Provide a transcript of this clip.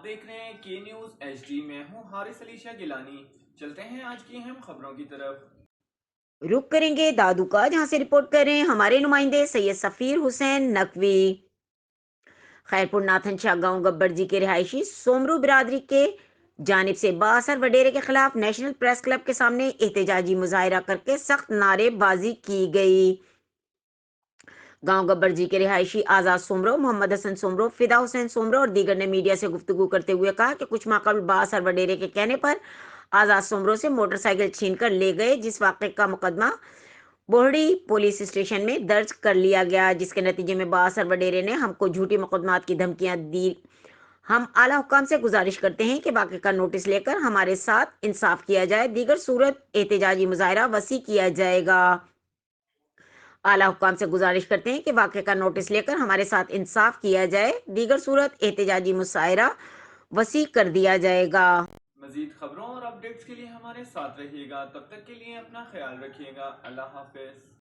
آپ دیکھ رہے ہیں کے نیوز ایچ ڈی. میں ہوں حارث علی شاہ گیلانی. چلتے ہیں آج کی اہم خبروں کی طرف. رخ کریں گے دادو کا، جہاں سے رپورٹ کر رہے ہیں ہمارے نمائندے سید سفیر حسین نقوی. خیرپور ناتھن شاہ گاؤں گبر جی کے رہائشی سومرو برادری کے جانب سے بااثر وڈیرے کے خلاف نیشنل پریس کلب کے سامنے احتجاجی مظاہرہ کر کے سخت نعرے بازی کی گئی. گاؤں گبر جی کے رہائشی آزاد سومرو، محمد حسن سومرو، فدا حسین سومرو اور دیگر نے میڈیا سے گفتگو کرتے ہوئے کہا کہ کچھ ماہ قبل بااثر وڈیرے کے کہنے پر آزاد سومرو سے موٹر سائیکل چھین کر لے گئے، جس واقعے کا مقدمہ بوہڑی پولیس اسٹیشن میں درج کر لیا گیا، جس کے نتیجے میں بااثر وڈیرے نے ہم کو جھوٹی مقدمات کی دھمکیاں دی. ہم اعلیٰ حکام سے گزارش کرتے ہیں کہ واقعے کا نوٹس لے کر ہمارے ساتھ انصاف کیا جائے، دیگر صورت احتجاجی مظاہرہ وسیع کیا جائے گا. اعلیٰ حکام سے گزارش کرتے ہیں کہ واقعے کا نوٹس لے کر ہمارے ساتھ انصاف کیا جائے، دیگر صورت احتجاجی مظاہرہ وسیع کر دیا جائے گا. مزید خبروں اور اپڈیٹس کے لیے ہمارے ساتھ رہیے گا. تب تک کے لیے اپنا خیال رکھیے گا. اللہ حافظ.